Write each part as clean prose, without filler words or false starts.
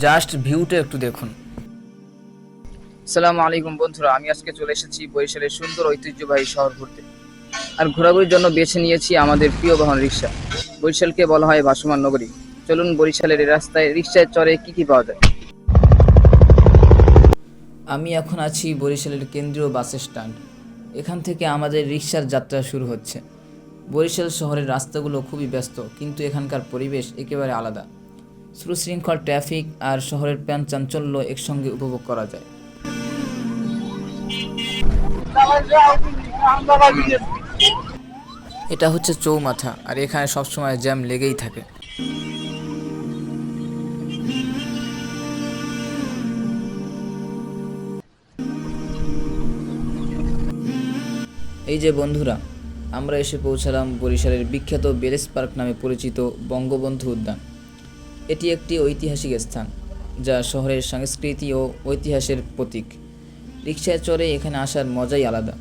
Just ভিউটা একটু দেখুন। আসসালামু আলাইকুম বন্ধুরা, আমি আজকে চলে এসেছি বরিশালের সুন্দর ঐতিহ্যবাহী শহর ঘুরতে। আর ঘোরাঘুরির জন্য বেছে নিয়েছি আমাদের প্রিয় বাহন রিক্সা। বরিশালকে বলা হয় ভাসমান নগরী। চলুন বরিশালের এই রাস্তায় রিক্সায় চড়ে কি পাওয়া যায়। আমি এখন আছি বরিশালের কেন্দ্রীয় বাস স্ট্যান্ড। এখান থেকে আমাদের রিক্সার যাত্রা শুরু হচ্ছে। বরিশাল শহরের রাস্তাগুলো খুবই ব্যস্ত, কিন্তু এখানকার পরিবেশ একেবারে আলাদা। সুশৃঙ্খল ট্রাফিক আর শহরের প্রাণ চাঞ্চল্য একসঙ্গে উপভোগ করা যায়। এটা হচ্ছে চৌমাথা, আর এখানে সবসময় জ্যাম লেগেই থাকে। এই যে বন্ধুরা, আমরা এসে পৌঁছালাম বরিশালের বিখ্যাত বেলেস পার্ক নামে পরিচিত বঙ্গবন্ধু উদ্যান। এটি একটি ঐতিহাসিক স্থান, যা শহরের সংস্কৃতি ও ঐতিহাসের প্রতীক। রিকশায় চড়ে এখানে আসার মজাই আলাদা।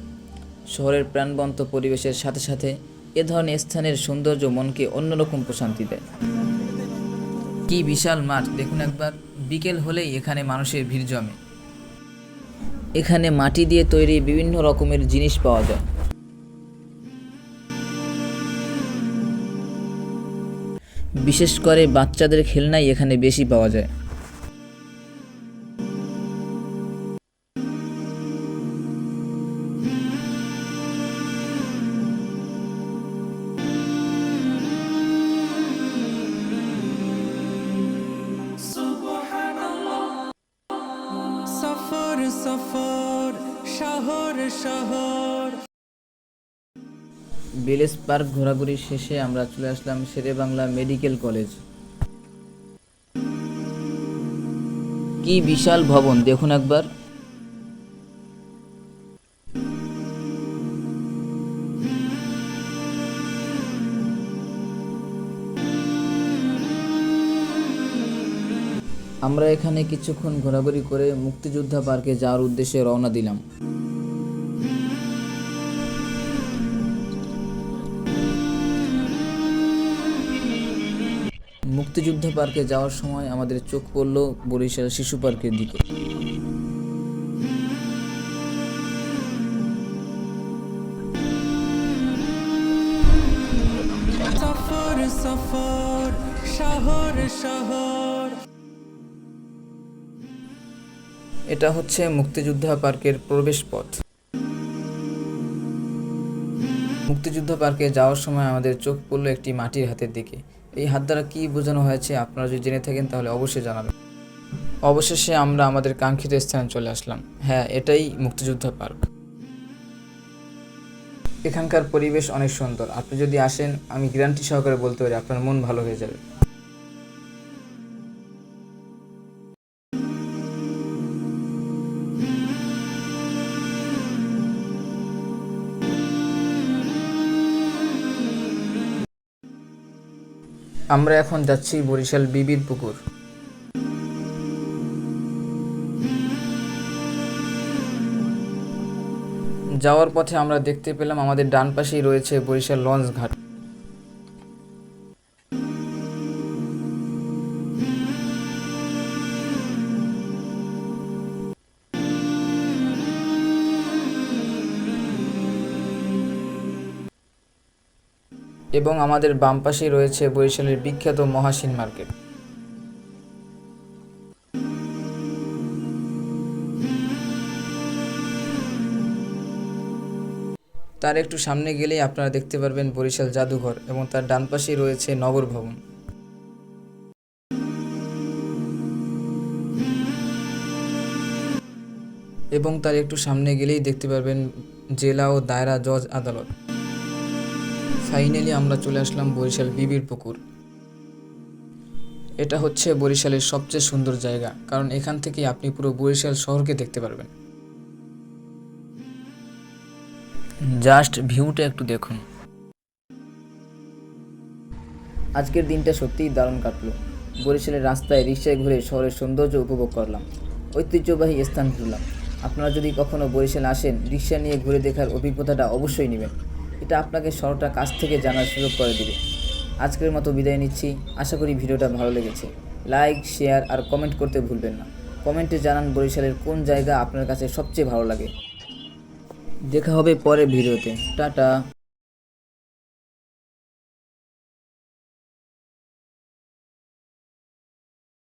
শহরের প্রাণবন্ত পরিবেশের সাথে সাথে এ ধরনের স্থানের সৌন্দর্য মনকে অন্যরকম প্রশান্তি দেয়। কি বিশাল মাঠ দেখুন একবার! বিকেল হলেই এখানে মানুষের ভিড় জমে। এখানে মাটি দিয়ে তৈরি বিভিন্ন রকমের জিনিস পাওয়া যায়। বিশেষ করে বাচ্চাদের খেলনাই এখানে বেশি পাওয়া যায়। সফর সফর শহর শহর। বেলেস পার্ক ঘোরাঘুরি শেষে আমরা চলে আসলাম শেরেবাংলা মেডিকেল কলেজ। কি বিশাল ভবন দেখুন একবার! আমরা এখানে কিছুক্ষণ ঘোরাঘুরি করে মুক্তিযোদ্ধা পার্কে যাওয়ার উদ্দেশ্যে রওনা দিলাম। মুক্তিযুদ্ধ পার্কে যাওয়ার সময় আমাদের চোখ পড়ল বরিশাল শিশু পার্কের দিকে। সফর সফর শহর শহর। এটা হচ্ছে মুক্তিযোদ্ধা পার্কের প্রবেশ পথ। মুক্তিযুদ্ধ পার্কে যাওয়ার সময় আমাদের চোখ পড়ল একটি মাটির হাতের দিকে। এই হাত দ্বারা কী বোঝানো হয়েছে আপনারা যদি জেনে থাকেন তাহলে অবশ্যই জানাবেন। অবশেষে আমরা আমাদের কাঙ্ক্ষিত স্থানে চলে আসলাম। হ্যাঁ, এটাই মুক্তিযোদ্ধা পার্ক। এখানকার পরিবেশ অনেক সুন্দর। আপনি যদি আসেন, আমি গ্যারান্টি সহকারে বলতে পারি আপনার মন ভালো হয়ে যাবে। আমরা এখন যাচ্ছি বরিশাল বিবির পুকুর। যাওয়ার পথে আমরা দেখতে পেলাম আমাদের ডান পাশেই রয়েছে বরিশাল লঞ্চ ঘাট। এবং আমাদের বাম পাশেই রয়েছে বরিশালের বিখ্যাত মহাসিন মার্কেট। তার একটু সামনে গেলেই আপনারা দেখতে পারবেন বরিশাল জাদুঘর, এবং তার ডান পাশেই রয়েছে নগর ভবন। এবং তার একটু সামনে গেলেই দেখতে পারবেন জেলা ও দায়রা জজ আদালত। ফাইনালি আমরা চলে আসলাম বরিশাল বিবির পুকুর। এটা হচ্ছে বরিশালের সবচেয়ে সুন্দর জায়গা, কারণ এখান থেকে আপনি পুরো বরিশাল শহরকে দেখতে পারবেন। জাস্ট ভিউটা একটু দেখুন। আজকের দিনটা সত্যিই দারুণ কাটলো। বরিশালের রাস্তায় রিকশায় ঘুরে শহরের সৌন্দর্য উপভোগ করলাম, ঐতিহ্যবাহী স্থান ঘুরলাম। আপনারা যদি কখনো বরিশাল আসেন, রিকশা নিয়ে ঘুরে দেখার অভিজ্ঞতাটা অবশ্যই নেবেন। এটা আপনাকে শহরটা কাছ থেকে জানার সুযোগ করে দিবে। আজকের মতো বিদায় নিচ্ছি। আশা করি ভিডিওটা ভালো লেগেছে। লাইক, শেয়ার আর কমেন্ট করতে ভুলবেন না। কমেন্টে জানান বরিশালের কোন জায়গা আপনার কাছে সবচেয়ে ভালো লাগে। দেখা হবে পরের ভিডিওতে। টাটা।